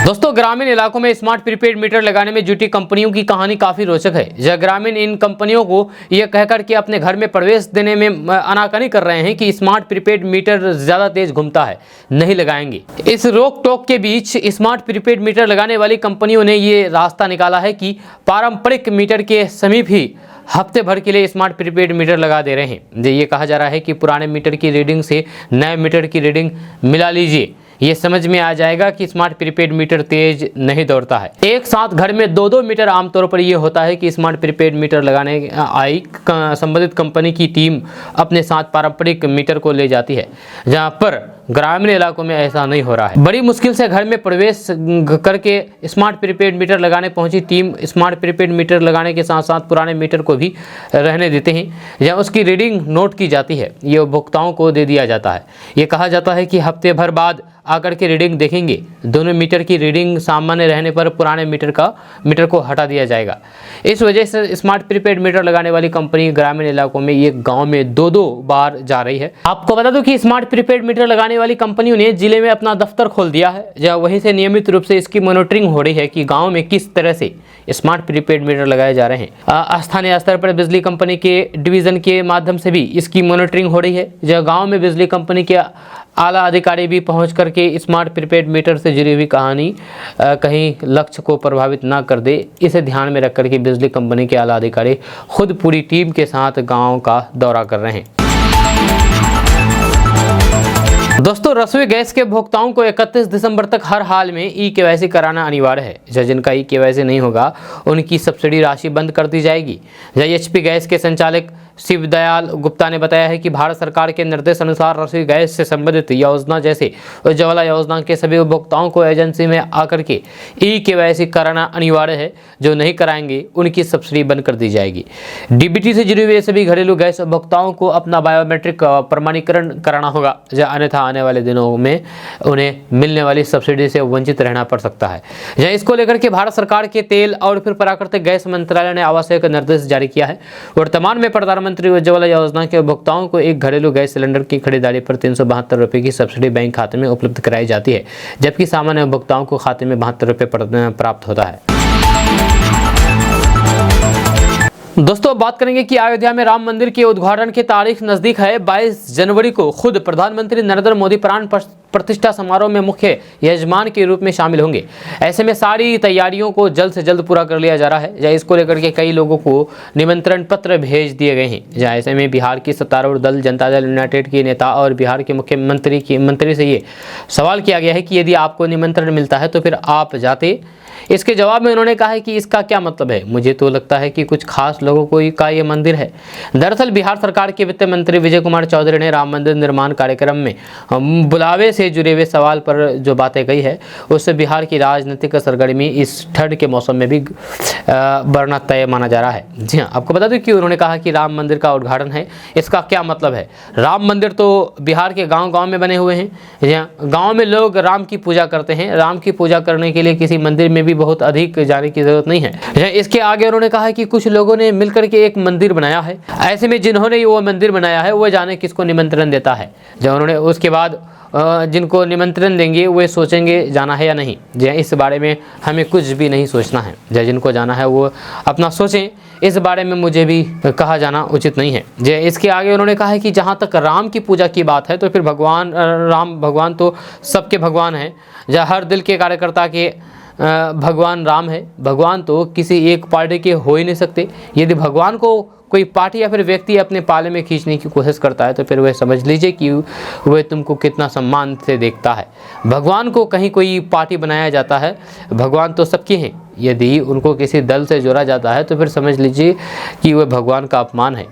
दोस्तों, ग्रामीण इलाकों में स्मार्ट प्रीपेड मीटर लगाने में जुटी कंपनियों की कहानी काफी रोचक है। जब ग्रामीण इन कंपनियों को यह कहकर के अपने घर में प्रवेश देने में आनाकानी कर रहे हैं कि स्मार्ट प्रीपेड मीटर ज्यादा तेज घूमता है, नहीं लगाएंगे। इस रोक टोक के बीच स्मार्ट प्रीपेड मीटर लगाने वाली कंपनियों ने ये रास्ता निकाला है कि पारंपरिक मीटर के समीप ही हफ्ते भर के लिए स्मार्ट प्रीपेड मीटर लगा दे रहे हैं। ये कहा जा रहा है कि पुराने मीटर की रीडिंग से नए मीटर की रीडिंग मिला लीजिए, ये समझ में आ जाएगा कि स्मार्ट प्रीपेड मीटर तेज नहीं दौड़ता है। एक साथ घर में 2-2 मीटर आमतौर पर यह होता है कि स्मार्ट प्रीपेड मीटर लगाने आई संबंधित कंपनी की टीम अपने साथ पारंपरिक मीटर को ले जाती है, जहां पर ग्रामीण इलाकों में ऐसा नहीं हो रहा है। बड़ी मुश्किल से घर में प्रवेश करके स्मार्ट प्रीपेड मीटर लगाने पहुंची टीम स्मार्ट प्रीपेड मीटर लगाने के साथ साथ पुराने मीटर को भी रहने देते हैं, जहां उसकी रीडिंग नोट की जाती है। ये उपभोक्ताओं को दे दिया जाता है। ये कहा जाता है कि हफ्ते भर बाद आकर के रीडिंग देखेंगे। दोनों मीटर की रीडिंग सामान्य रहने पर पुराने मीटर को हटा दिया जाएगा। इस वजह से स्मार्ट प्रीपेड मीटर लगाने वाली कंपनी ग्रामीण इलाकों में एक गांव में दो बार जा रही है। आपको बता दूं कि स्मार्ट प्रीपेड मीटर लगाने वाली कंपनियों ने जिले में अपना दफ्तर खोल दिया है, जहां वहीं से नियमित रूप से इसकी मॉनिटरिंग हो रही है कि गाँव में किस तरह से स्मार्ट प्रीपेड मीटर लगाए जा रहे हैं। स्थानीय स्तर पर बिजली कंपनी के डिवीजन के माध्यम से भी इसकी मॉनिटरिंग हो रही है, जहां गांव में बिजली कंपनी के आला अधिकारी भी पहुंच करके स्मार्ट प्रीपेड मीटर से जुड़ी हुई कहानी कहीं लक्ष्य को प्रभावित ना कर दे, इसे ध्यान में रख करके बिजली कंपनी के आला अधिकारी खुद पूरी टीम के साथ गांव का दौरा कर रहे हैं। दोस्तों, रसोई गैस के उपभोक्ताओं को 31 दिसंबर तक हर हाल में ई-केवाईसी कराना अनिवार्य है। जिनका ई-केवाईसी नहीं होगा उनकी सब्सिडी राशि बंद कर दी जाएगी। एचपी गैस के संचालक शिवदयाल गुप्ता ने बताया है कि भारत सरकार के निर्देश अनुसार रसोई गैस से संबंधित योजना जैसे उज्ज्वला योजना के सभी उपभोक्ताओं को एजेंसी में आकर के ई-केवाईसी कराना अनिवार्य है। जो नहीं कराएंगे उनकी सब्सिडी बंद कर दी जाएगी। डीबीटी से जुड़े हुए सभी घरेलू गैस उपभोक्ताओं को अपना बायोमेट्रिक प्रमाणीकरण कराना होगा, अन्यथा आने वाले दिनों में उन्हें मिलने वाली सब्सिडी से वंचित रहना पड़ सकता है। इसको लेकर के भारत सरकार के तेल और फिर प्राकृतिक गैस मंत्रालय ने आवश्यक निर्देश जारी किया है। वर्तमान में प्रधानमंत्री उज्ज्वला योजना के उपभोक्ताओं को एक घरेलू गैस सिलेंडर की खरीदारी पर 372 रुपये की सब्सिडी बैंक खाते में उपलब्ध कराई जाती है, जबकि सामान्य उपभोक्ताओं को खाते में 72 रुपये प्राप्त होता है। दोस्तों, अब बात करेंगे कि अयोध्या में राम मंदिर के उद्घाटन की तारीख नजदीक है। 22 जनवरी को खुद प्रधानमंत्री नरेंद्र मोदी प्राण प्रतिष्ठा समारोह में मुख्य यजमान के रूप में शामिल होंगे। ऐसे में सारी तैयारियों को जल्द से जल्द पूरा कर लिया जा रहा है। जहाँ इसको लेकर के कई लोगों को निमंत्रण पत्र भेज दिए गए हैं। जहाँ ऐसे में बिहार की सत्तारूढ़ दल जनता दल यूनाइटेड के नेता और बिहार के मंत्री से ये सवाल किया गया है कि यदि आपको निमंत्रण मिलता है तो फिर आप जाते। इसके जवाब में उन्होंने कहा है कि इसका क्या मतलब है, मुझे तो लगता है कि कुछ खास लोगों को का ये मंदिर है। दरअसल बिहार सरकार के वित्त मंत्री विजय कुमार चौधरी ने राम मंदिर निर्माण कार्यक्रम में बुलावे से जुड़े हुए सवाल पर जो बातें कही है उससे बिहार की राजनीतिक सरगर्मी इस ठंड के मौसम में भी बढ़ना तय माना जा रहा है। जी हाँ, आपको बता दूं कि उन्होंने कहा कि राम मंदिर का उद्घाटन है, इसका क्या मतलब है। राम मंदिर तो बिहार के गाँव में बने हुए हैं। जी हाँ, गाँव में लोग राम की पूजा करते हैं। राम की पूजा करने के लिए किसी मंदिर में भी बहुत अधिक जाने की जरूरत नहीं है। इसके आगे उन्होंने कहा कि कुछ लोगों ने मिलकर के एक मंदिर बनाया है। ऐसे में जिन्होंने वो मंदिर बनाया है वो जाने किसको निमंत्रण देता है। जब उन्होंने उसके बाद जिनको निमंत्रण देंगे वे सोचेंगे जाना है या नहीं। इस बारे में हमें कुछ भी नहीं सोचना है। जिनको जाना है वो अपना सोचें, इस बारे में मुझे भी कहा जाना उचित नहीं है। इसके आगे उन्होंने कहा है कि जहाँ तक राम की पूजा की बात है तो फिर भगवान तो सबके भगवान हैं। जहाँ हर दिल के कार्यकर्ता के भगवान राम है। भगवान तो किसी एक पार्टी के हो ही नहीं सकते। यदि भगवान को कोई पार्टी या फिर व्यक्ति अपने पाले में खींचने की कोशिश करता है तो फिर वह समझ लीजिए कि वह तुमको कितना सम्मान से देखता है। भगवान को कहीं कोई पार्टी बनाया जाता है, भगवान तो सबके हैं। यदि उनको किसी दल से जोड़ा जाता है तो फिर समझ लीजिए कि वह भगवान का अपमान है।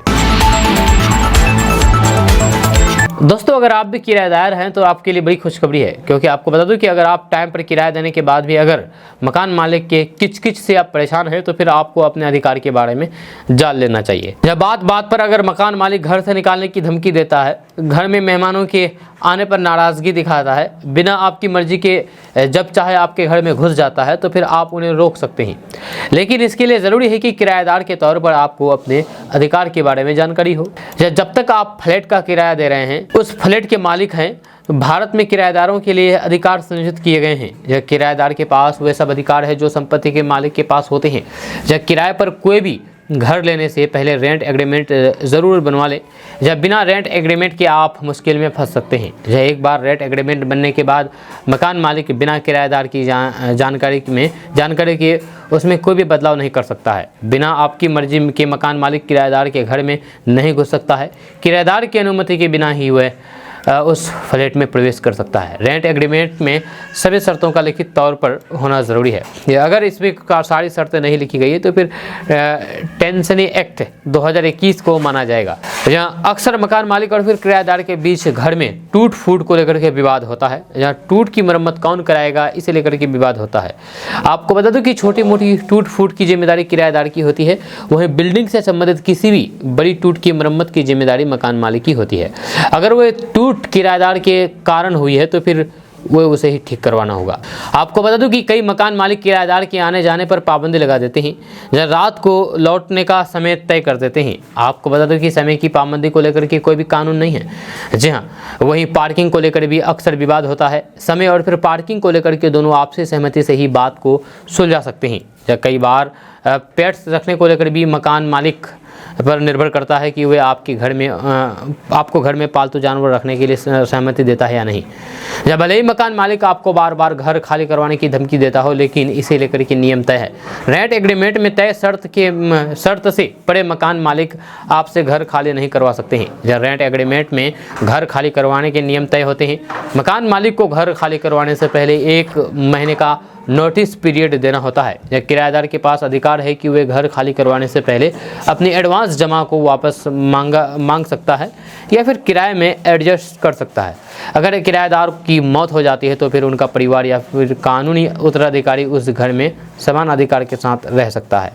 दोस्तों, अगर आप भी किराएदार हैं तो आपके लिए बड़ी खुशखबरी है, क्योंकि आपको बता दूं कि अगर आप टाइम पर किराया देने के बाद भी अगर मकान मालिक के किच से आप परेशान हैं तो फिर आपको अपने अधिकार के बारे में जान लेना चाहिए। जब बात पर अगर मकान मालिक घर से निकालने की धमकी देता है, घर में मेहमानों के आने पर नाराज़गी दिखाता है, बिना आपकी मर्जी के जब चाहे आपके घर में घुस जाता है तो फिर आप उन्हें रोक सकते हैं। लेकिन इसके लिए ज़रूरी है कि किराएदार के तौर पर आपको अपने अधिकार के बारे में जानकारी हो। जब तक आप फ्लैट का किराया दे रहे हैं, उस फ्लैट के मालिक हैं, भारत में किराएदारों के लिए अधिकार सुनिश्चित किए गए हैं। यह किराएदार के पास वे सब अधिकार है जो संपत्ति के मालिक के पास होते हैं। जब किराए पर कोई भी घर लेने से पहले रेंट एग्रीमेंट ज़रूर बनवा लें। जब बिना रेंट एग्रीमेंट के आप मुश्किल में फंस सकते हैं। जब एक बार रेंट एग्रीमेंट बनने के बाद मकान मालिक बिना किराएदार की जानकारी के उसमें कोई भी बदलाव नहीं कर सकता है। बिना आपकी मर्जी के मकान मालिक किराएदार के घर में नहीं घुस सकता है। किराएदार की अनुमति के बिना ही वह उस फ्लैट में प्रवेश कर सकता है। रेंट एग्रीमेंट में सभी शर्तों का लिखित तौर पर होना ज़रूरी है। अगर इसमें सारी शर्तें नहीं लिखी गई है तो फिर टेंशनी एक्ट 2021 को माना जाएगा। जहाँ अक्सर मकान मालिक और फिर किराएदार के बीच घर में टूट फूट को लेकर के विवाद होता है। जहाँ टूट की मरम्मत कौन कराएगा इसे लेकर के विवाद होता है। आपको बता दूं कि छोटी मोटी टूट फूट की जिम्मेदारी किराएदार की होती है, वहीं बिल्डिंग से संबंधित किसी भी बड़ी टूट की मरम्मत की जिम्मेदारी मकान मालिक की होती है। अगर वह टूट किराएदार के कारण हुई है तो फिर वो उसे ही ठीक करवाना होगा। आपको बता दूं कि कई मकान मालिक किराएदार के आने जाने पर पाबंदी लगा देते हैं, जब रात को लौटने का समय तय कर देते हैं। आपको बता दूं कि समय की पाबंदी को लेकर के कोई भी कानून नहीं है। जी हाँ, वहीं पार्किंग को लेकर भी अक्सर विवाद होता है। समय और फिर पार्किंग को लेकर के दोनों आपसी सहमति से ही बात को सुलझा सकते हैं। या कई बार पेट्स रखने को लेकर भी मकान मालिक पर निर्भर करता है कि वे आपको घर में पालतू जानवर रखने के लिए सहमति देता है या नहीं। जब भले ही मकान मालिक आपको बार बार घर खाली करवाने की धमकी देता हो, लेकिन इसे लेकर के नियम तय है। रेंट एग्रीमेंट में तय शर्त से परे मकान मालिक आपसे घर खाली नहीं करवा सकते हैं। जब रेंट एग्रीमेंट में घर खाली करवाने के नियम तय होते हैं, मकान मालिक को घर खाली करवाने से पहले 1 महीने का नोटिस पीरियड देना होता है। या किराएदार के पास अधिकार है कि वे घर खाली करवाने से पहले अपनी एडवांस जमा को वापस मांग सकता है या फिर किराए में एडजस्ट कर सकता है। अगर किराएदार की मौत हो जाती है तो फिर उनका परिवार या फिर कानूनी उत्तराधिकारी उस घर में समान अधिकार के साथ रह सकता है।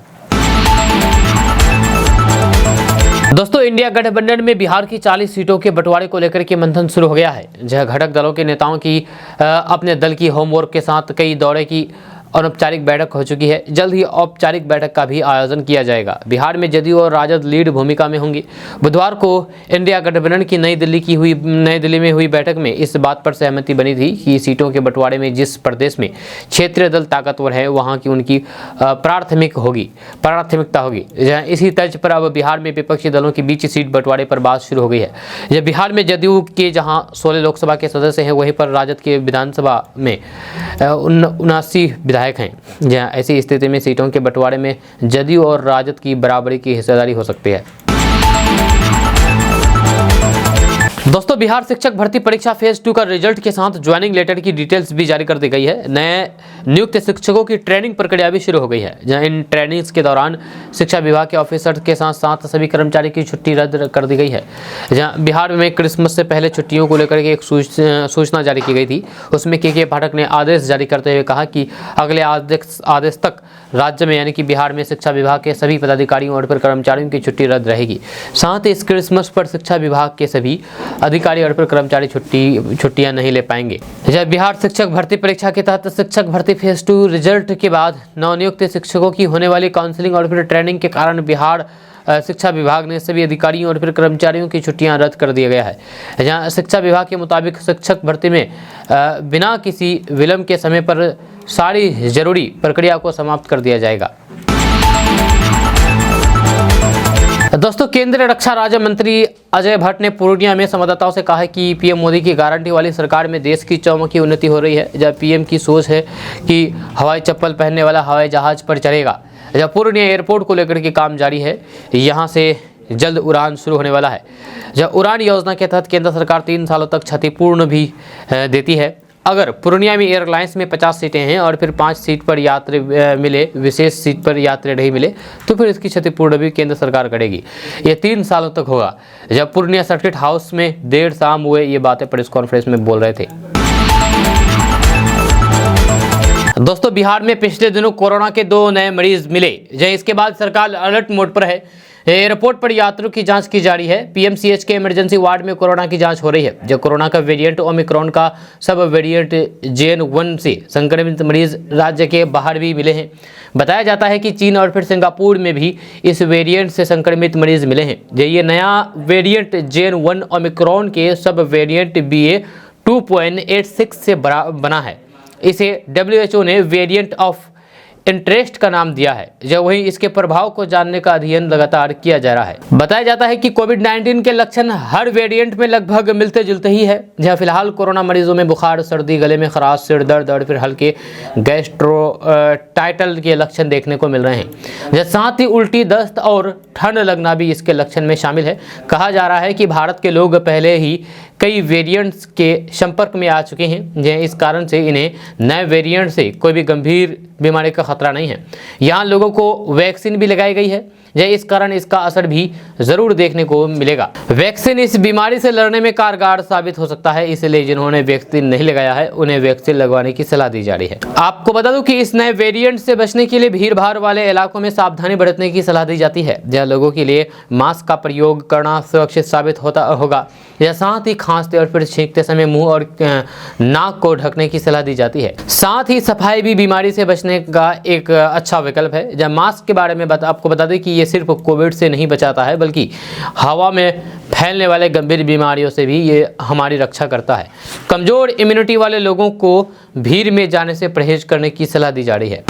दोस्तों, इंडिया गठबंधन में बिहार की 40 सीटों के बंटवारे को लेकर के मंथन शुरू हो गया है। जहां घटक दलों के नेताओं की अपने दल की होमवर्क के साथ कई दौरे की अनौपचारिक बैठक हो चुकी है। जल्द ही औपचारिक बैठक का भी आयोजन किया जाएगा। बिहार में जदयू और राजद लीड भूमिका में होंगे। बुधवार को इंडिया गठबंधन की नई दिल्ली में हुई बैठक में इस बात पर सहमति बनी थी कि सीटों के बंटवारे में जिस प्रदेश में क्षेत्रीय दल ताकतवर है वहां की उनकी प्राथमिकता होगी। इसी तर्ज पर अब बिहार में विपक्षी दलों के बीच सीट बंटवारे पर बात शुरू हो गई है। जब बिहार में जदयू के जहां 16 लोकसभा के सदस्य हैं, वहीं पर राजद के विधानसभा में 79 विधायक हैं। जहां ऐसी स्थिति में सीटों के बंटवारे में जदयू और राजद की बराबरी की हिस्सेदारी हो सकती है। दोस्तों, बिहार शिक्षक भर्ती परीक्षा फेज 2 का रिजल्ट के साथ ज्वाइनिंग लेटर की डिटेल्स भी जारी कर दी गई है। नए नियुक्त शिक्षकों की ट्रेनिंग प्रक्रिया भी शुरू हो गई है। जहां इन ट्रेनिंग्स के दौरान शिक्षा विभाग के ऑफिसर के साथ साथ सभी कर्मचारी की छुट्टी रद्द कर दी गई है। जहां बिहार में क्रिसमस से पहले छुट्टियों को लेकर के एक सूचना जारी की गई थी। उसमें के पाठक ने आदेश जारी करते हुए कहा कि अगले आदेश तक राज्य में यानी कि बिहार में शिक्षा विभाग के सभी पदाधिकारियों और फिर कर्मचारियों की छुट्टी रद्द रहेगी। साथ ही इस क्रिसमस पर शिक्षा विभाग के सभी अधिकारी और फिर कर्मचारी छुट्टियां नहीं ले पाएंगे। जब बिहार शिक्षक भर्ती परीक्षा के तहत शिक्षक भर्ती फेज 2 रिजल्ट के बाद नवनियुक्त शिक्षकों की होने वाली काउंसलिंग और फिर ट्रेनिंग के कारण बिहार शिक्षा विभाग ने सभी अधिकारियों और फिर कर्मचारियों की छुट्टियां रद्द कर दिया गया है। जहां शिक्षा विभाग के मुताबिक शिक्षक भर्ती में बिना किसी विलंब के समय पर सारी जरूरी प्रक्रिया को समाप्त कर दिया जाएगा। दोस्तों, केंद्रीय रक्षा राज्य मंत्री अजय भट्ट ने पूर्णिया में संवाददाताओं से कहा है कि पीएम मोदी की गारंटी वाली सरकार में देश की चौमुखी उन्नति हो रही है। जब पीएम की सोच है कि हवाई चप्पल पहनने वाला हवाई जहाज पर चलेगा। जब पूर्णिया एयरपोर्ट को लेकर के काम जारी है, यहाँ से जल्द उड़ान शुरू होने वाला है। जब उड़ान योजना के तहत केंद्र सरकार 3 सालों तक क्षतिपूर्ण भी देती है। अगर पूर्णिया में एयरलाइंस में 50 सीटें हैं और फिर 5 सीट पर यात्री मिले, विशेष सीट पर यात्री नहीं मिले, तो फिर इसकी क्षतिपूर्ण भी केंद्र सरकार करेगी। ये 3 सालों तक होगा। जब पूर्णिया सर्किट हाउस में देर शाम हुए ये बातें प्रेस कॉन्फ्रेंस में बोल रहे थे। दोस्तों, बिहार में पिछले दिनों कोरोना के 2 नए मरीज मिले। इसके बाद सरकार अलर्ट मोड पर है। एयरपोर्ट पर यात्रियों की जांच की जा रही है। पीएमसीएच के इमरजेंसी वार्ड में कोरोना की जांच हो रही है। जो कोरोना का वेरिएंट ओमिक्रॉन का सब वेरिएंट JN.1 से संक्रमित मरीज राज्य के बाहर भी मिले हैं। बताया जाता है कि चीन और फिर सिंगापुर में भी इस वेरिएंट से संक्रमित मरीज मिले हैं। ये नया वेरिएंट JN.1 ओमिक्रॉन के सब वेरिएंट BA.2.86 से बना है। इसे WHO ने वेरिएंट ऑफ इंटरेस्ट का नाम दिया है। जब वहीं इसके प्रभाव को जानने का अध्ययन लगातार किया जा रहा है। बताया जाता है कि कोविड-19 के लक्षण हर वेरिएंट में लगभग मिलते जुलते ही है। जहां फिलहाल कोरोना मरीजों में बुखार, सर्दी, गले में खराश, सिर दर्द और फिर हल्के गैस्ट्रोटाइटल के लक्षण देखने को मिल रहे हैं। साथ ही उल्टी, दस्त और ठंड लगना भी इसके लक्षण में शामिल है। कहा जा रहा है कि भारत के लोग पहले ही कई वेरिएंट्स के संपर्क में आ चुके हैं। इस कारण से इन्हें नए वेरिएंट से कोई भी गंभीर बीमारी का खतरा नहीं है। यहाँ लोगों को वैक्सीन भी लगाई गई है, इस कारण इसका असर भी जरूर देखने को मिलेगा। वैक्सीन इस बीमारी से लड़ने में कारगर साबित हो सकता है, इसलिए जिन्होंने वैक्सीन नहीं लगाया है उन्हें वैक्सीन लगवाने की सलाह दी जा रही है। आपको बता दूं कि इस नए वेरिएंट से बचने के लिए भीड़ भाड़ वाले इलाकों में सावधानी बरतने की सलाह दी जाती है, जहाँ लोगों के लिए मास्क का प्रयोग करना सुरक्षित साबित होगा। या साथ ही खांसते और फिर छींकते समय मुंह और नाक को ढकने की सलाह दी जाती है। साथ ही सफाई भी बीमारी से बचने का एक अच्छा विकल्प है। जब मास्क के बारे में आपको बता दें कि ये सिर्फ कोविड से नहीं बचाता है, बल्कि हवा में फैलने वाले गंभीर बीमारियों से भी ये हमारी रक्षा करता है। कमजोर इम्यूनिटी वाले लोगों को भीड़ में जाने से परहेज करने की सलाह दी जा रही है।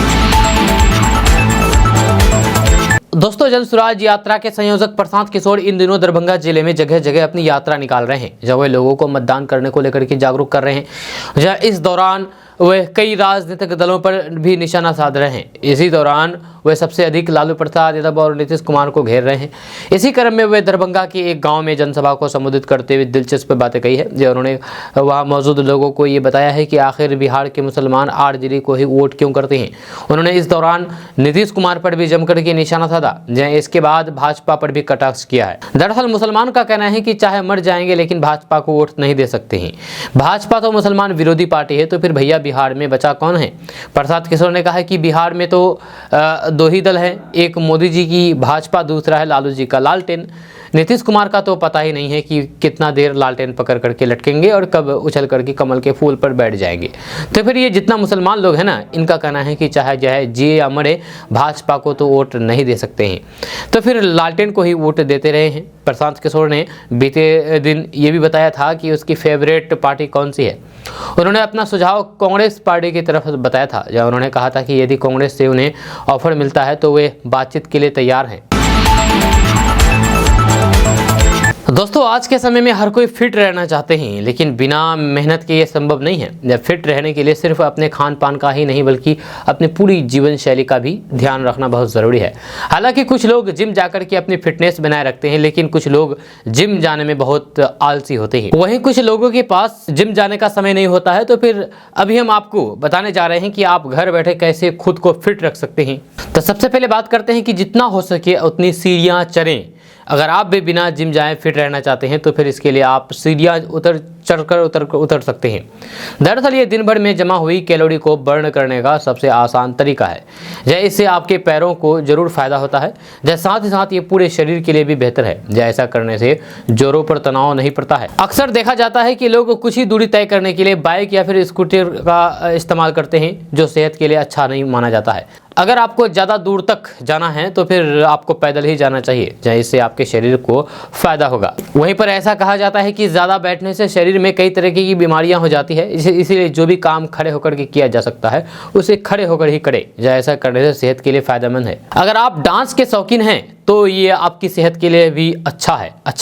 दोस्तों, जन स्वराज यात्रा के संयोजक प्रशांत किशोर इन दिनों दरभंगा जिले में जगह जगह अपनी यात्रा निकाल रहे हैं, जहाँ वे लोगों को मतदान करने को लेकर के जागरूक कर रहे हैं। जहाँ इस दौरान वे कई राजनीतिक दलों पर भी निशाना साध रहे हैं। इसी दौरान वे सबसे अधिक लालू प्रसाद यादव और नीतीश कुमार को घेर रहे हैं। इसी क्रम में वे दरभंगा के एक गांव में जनसभा को संबोधित करते हुए दिलचस्प बातें कही है, जो उन्होंने वहां मौजूद लोगों को ये बताया है कि आखिर बिहार के मुसलमान आरजेडी को ही वोट क्यों करते हैं। उन्होंने इस दौरान नीतीश कुमार पर भी जमकर के निशाना साधा, जहाँ इसके बाद भाजपा पर भी कटाक्ष किया है। दरअसल मुसलमान का कहना है कि चाहे मर जाएंगे लेकिन भाजपा को वोट नहीं दे सकते हैं। भाजपा तो मुसलमान विरोधी पार्टी है, तो फिर भैया बिहार में बचा कौन है। प्रसाद किशोर ने कहा है कि बिहार में तो दो ही दल है, एक मोदी जी की भाजपा, दूसरा है लालू जी का लालटेन। नीतीश कुमार का तो पता ही नहीं है कि कितना देर लालटेन पकड़ करके लटकेंगे और कब उछल करके कमल के फूल पर बैठ जाएंगे। तो फिर ये जितना मुसलमान लोग हैं ना, इनका कहना है कि चाहे जिए या मरे भाजपा को तो वोट नहीं दे सकते हैं, तो फिर लालटेन को ही वोट देते रहे हैं। प्रशांत किशोर ने बीते दिन ये भी बताया था कि उसकी फेवरेट पार्टी कौन सी है। उन्होंने अपना सुझाव कांग्रेस पार्टी की तरफ बताया था, जहाँ उन्होंने कहा था कि यदि कांग्रेस से उन्हें ऑफर मिलता है तो वे बातचीत के लिए तैयार हैं। दोस्तों, आज के समय में हर कोई फिट रहना चाहते हैं, लेकिन बिना मेहनत के ये संभव नहीं है। जब फिट रहने के लिए सिर्फ अपने खान पान का ही नहीं बल्कि अपनी पूरी जीवन शैली का भी ध्यान रखना बहुत ज़रूरी है। हालांकि कुछ लोग जिम जाकर के अपनी फिटनेस बनाए रखते हैं, लेकिन कुछ लोग जिम जाने में बहुत आलसी होते हैं। वहीं कुछ लोगों के पास जिम जाने का समय नहीं होता है। तो फिर अभी हम आपको बताने जा रहे हैं कि आप घर बैठे कैसे खुद को फिट रख सकते हैं। तो सबसे पहले बात करते हैं कि जितना हो सके उतनी सीढ़ियाँ चढ़ें। अगर आप भी बिना जिम जाए फिट रहना चाहते हैं तो फिर इसके लिए आप सीढ़ियाँ उतर सकते हैं। दरअसल ये दिन भर में जमा हुई कैलोरी को बर्न करने का सबसे आसान तरीका है। जैसे इससे आपके पैरों को जरूर फायदा होता है, जैसे साथ ही साथ ये पूरे शरीर के लिए भी बेहतर है। जैसे ऐसा करने से जोड़ों पर तनाव नहीं पड़ता है। अक्सर देखा जाता है कि लोग कुछ ही दूरी तय करने के लिए बाइक या फिर स्कूटर का इस्तेमाल करते हैं, जो सेहत के लिए अच्छा नहीं माना जाता है। अगर आपको ज़्यादा दूर तक जाना है तो फिर आपको पैदल ही जाना चाहिए, जहाँ इससे आपके शरीर को फायदा होगा। वहीं पर ऐसा कहा जाता है कि ज़्यादा बैठने से शरीर में कई तरह की बीमारियां हो जाती है। इसीलिए जो भी काम खड़े होकर के किया जा सकता है उसे खड़े होकर ही करे, जहाँ ऐसा करने से सेहत के लिए फायदेमंद है। अगर आप डांस के शौकीन हैं तो ये आपकी सेहत के लिए भी अच्छा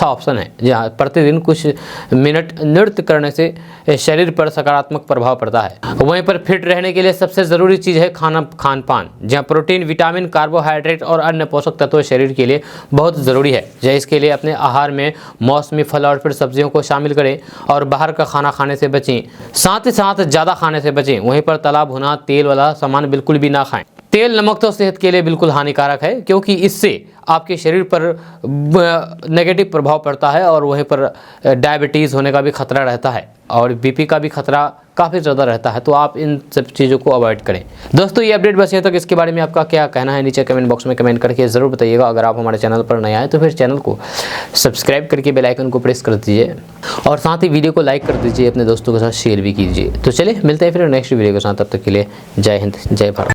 ऑप्शन है, जहाँ प्रतिदिन कुछ मिनट नृत्य करने से शरीर पर सकारात्मक प्रभाव पड़ता है। वहीं पर फिट रहने के लिए सबसे ज़रूरी चीज़ है खान पान, जहाँ प्रोटीन, विटामिन, कार्बोहाइड्रेट और अन्य पोषक तत्व शरीर के लिए बहुत ज़रूरी है। जहाँ इसके लिए अपने आहार में मौसमी फल और फिर सब्जियों को शामिल करें और बाहर का खाना खाने से बचें। साथ ही साथ ज़्यादा खाने से बचें। वहीं पर तला भुना तेल वाला सामान बिल्कुल भी ना खाएं। तेल नमक तो सेहत के लिए बिल्कुल हानिकारक है, क्योंकि इससे आपके शरीर पर नेगेटिव प्रभाव पड़ता है और वहीं पर डायबिटीज़ होने का भी खतरा रहता है और बीपी का भी खतरा काफ़ी ज़्यादा रहता है। तो आप इन सब चीज़ों को अवॉइड करें। दोस्तों, ये अपडेट बस यहाँ तक। इसके बारे में आपका क्या कहना है नीचे कमेंट बॉक्स में कमेंट करके ज़रूर बताइएगा। अगर आप हमारे चैनल पर नए आए तो फिर चैनल को सब्सक्राइब करके बेल आइकन को प्रेस कर दीजिए और साथ ही वीडियो को लाइक कर दीजिए, अपने दोस्तों के साथ शेयर भी कीजिए। तो चलिए मिलते हैं फिर नेक्स्ट वीडियो के साथ। तब तक के लिए जय हिंद, जय भारत।